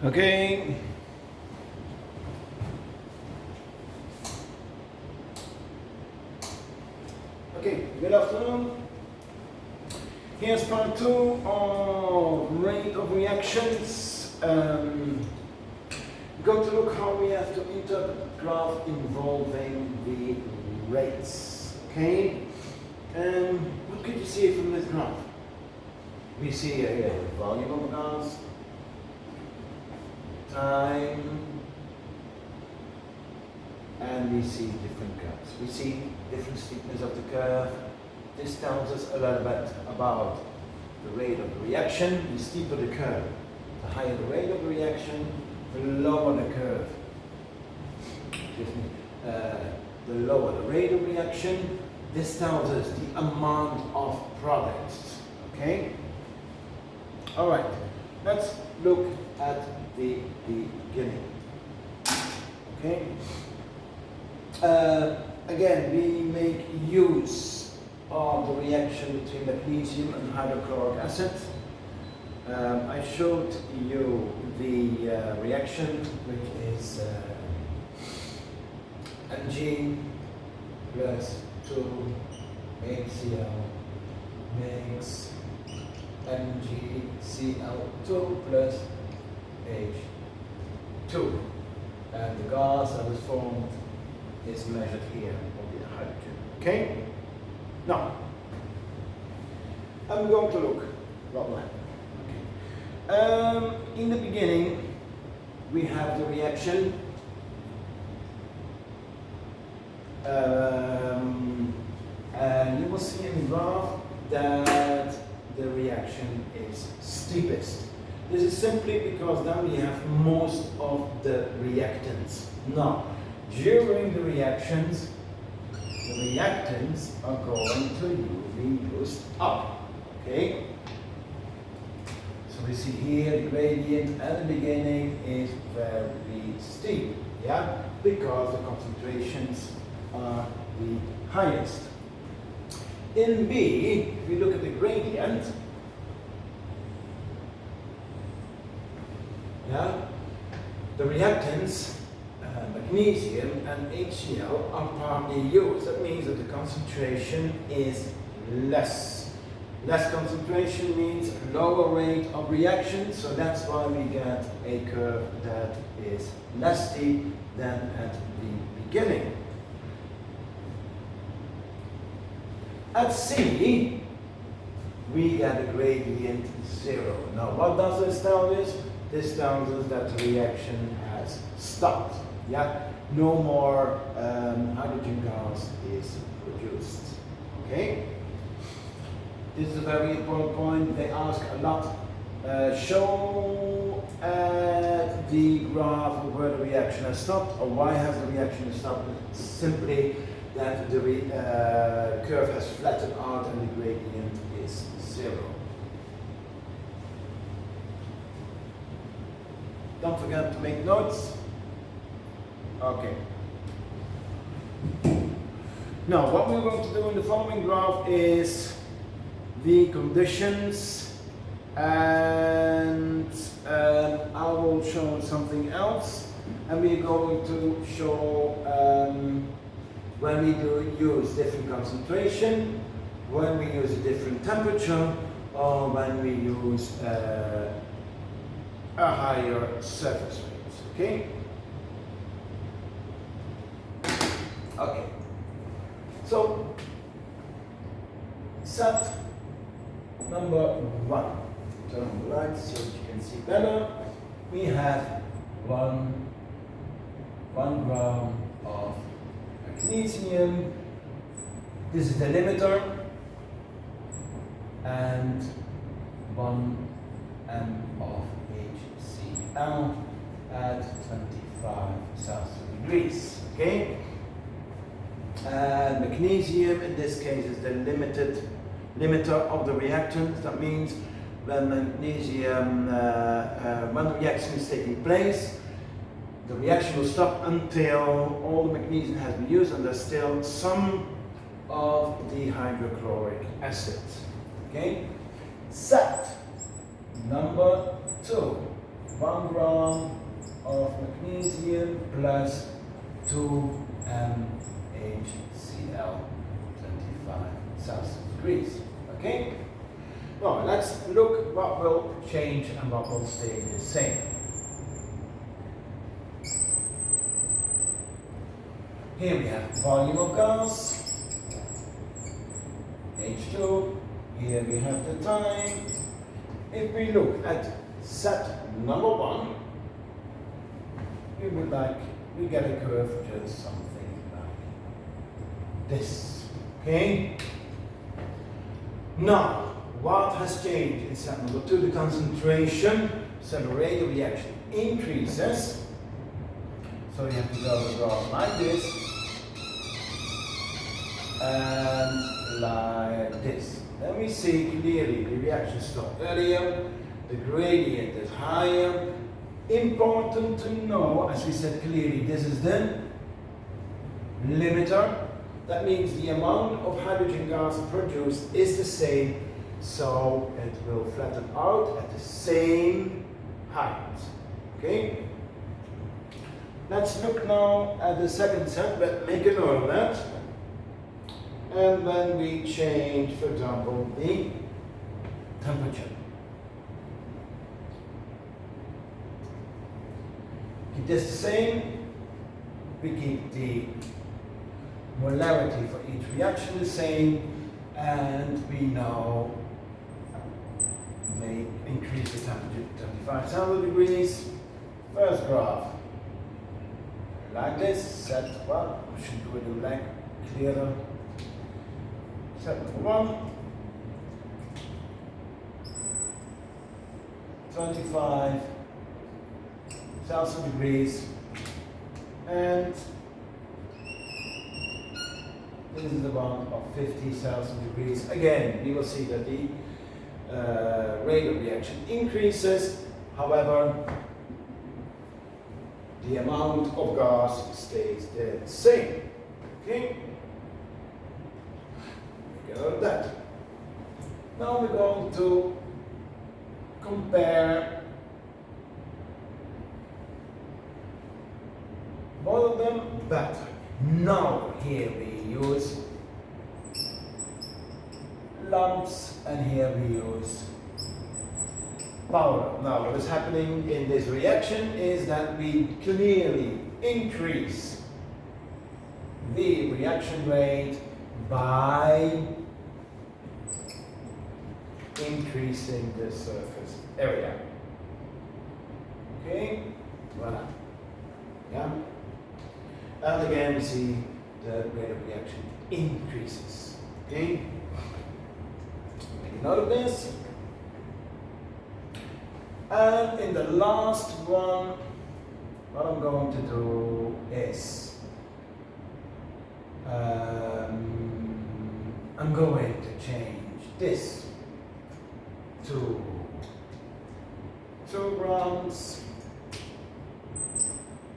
Okay. Okay, good afternoon. Here's part 2 of rate of reactions. Go to look how we have to interpret the graph involving the rates. Okay? What could you see from this graph? We see a volume of gas, time, and we see different curves. We see different steepness of the curve. This tells us a little bit about the rate of the reaction. The steeper the curve, the higher the rate of the reaction, the lower the curve. The lower the rate of reaction, this tells us the amount of products. Okay? Alright, let's look at the beginning. Okay? Again, we make use of the reaction between magnesium and hydrochloric acid. I showed you the reaction, which is Mg plus 2 HCl makes MgCl2 plus H2. And the gas that was formed is measured here of the hydrogen. Okay? Now, I'm going to look what will happen. Okay. In the beginning, we have the reaction. And you will see in the graph that the reaction is steepest. This is simply because then we have most of the reactants. Now, during the reactions, the reactants are going to be used up. Okay? So we see here the gradient at the beginning is very steep. Yeah? Because the concentrations are the highest. In B, if we look at the gradient, yeah, the reactants, magnesium and HCl, are partly used. That means that the concentration is less. Less concentration means lower rate of reaction, so that's why we get a curve that is less steep than at the beginning. At C, we get a gradient 0. Now, what does this tell us? This tells us that the reaction has stopped. Yeah, no more hydrogen gas is produced. Okay. This is a very important point. They ask a lot. Show the graph where the reaction has stopped, or why has the reaction stopped. It's simply that the curve has flattened out and the gradient is 0. Don't forget to make notes. Okay. Now, what we're going to do in the following graph is the conditions, and I will show something else, and we're going to show when we use different concentration, when we use a different temperature, or when we use a higher surface rate. Okay? Okay. So, set number 1. Turn on the light so that you can see better. We have 1 gram of magnesium. This is the limiter, and 1 m of HCl at 25 Celsius degrees. Okay? And magnesium in this case is the limiter of the reactant. That means when magnesium, when the reaction is taking place, the reaction will stop until all the magnesium has been used and there's still some of the hydrochloric acid. Okay? Set number 2. 1 gram of magnesium plus 2 MHCl, 25 Celsius degrees. Okay? Now let's look what will change and what will stay the same. Here we have volume of gas, H2. Here we have the time. If we look at set number 1, we get a curve just something like this. Okay? Now, what has changed in set number 2? The concentration, so the rate of reaction increases. So you have to go the graph like this and like this. Then we see clearly the reaction stopped earlier, the gradient is higher. Important to know, as we said clearly, this is the limiter. That means the amount of hydrogen gas produced is the same, so it will flatten out at the same height. Okay? Let's look now at the second set, but make a note of that. And then we change, for example, the temperature. Keep this the same. We keep the molarity for each reaction the same, and we now may increase the temperature to 25 Celsius degrees. First graph, like this, set, well, we should do it in black, clearer. Set number 1, 25 Celsius degrees, and this is the one of 50 Celsius degrees. Again, we will see that the rate of reaction increases, however, the amount of gas stays the same. Okay? Get out of that. Now we're going to compare both of them, but now here we use lumps and here we use powder. Now what is happening in this reaction is that we clearly increase the reaction rate by increasing the surface area. Okay? Voila. Yeah? And again we see the rate of reaction increases. Okay? Make a note of this. And in the last one, what I'm going to do is I'm going to change this to 2 grams,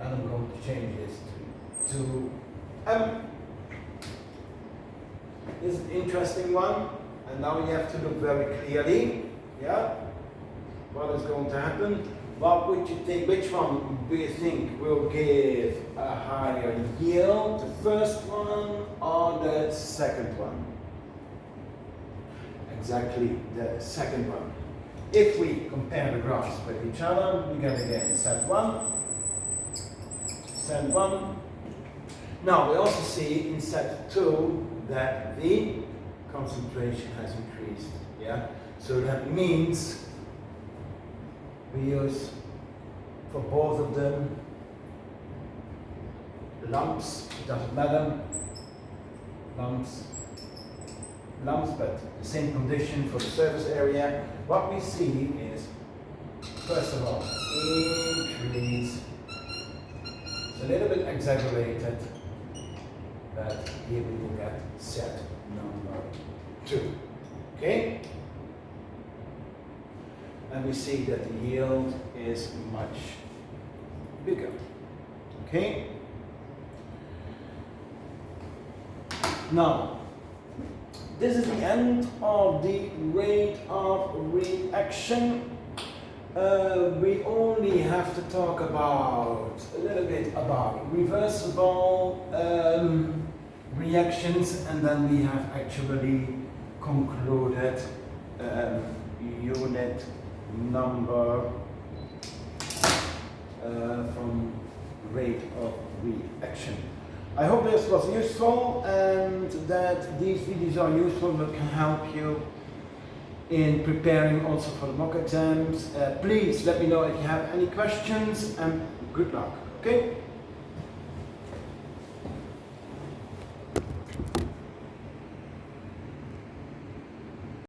and I'm going to change this to 2 M. This is an interesting one, and now you have to look very clearly. Yeah, what is going to happen? What would you think? Which one do you think will give a higher yield? The first one or the second one? Exactly, the second one. If we compare the graphs with each other, we get again set 1, set 1. Now we also see in set 2 that the concentration has increased. Yeah, so that means we use for both of them lumps. It doesn't matter, lumps, but the same condition for the surface area. What we see is, first of all, increase. It's a little bit exaggerated, but here we will get set number 2. Okay? And we see that the yield is much bigger. Okay? Now, this is the end of the rate of reaction. We only have to talk about a little bit about reversible reactions, and then we have actually concluded unit number from rate of reaction. I hope this was useful and that these videos are useful but can help you in preparing also for the mock exams. Please let me know if you have any questions, and good luck. Okay?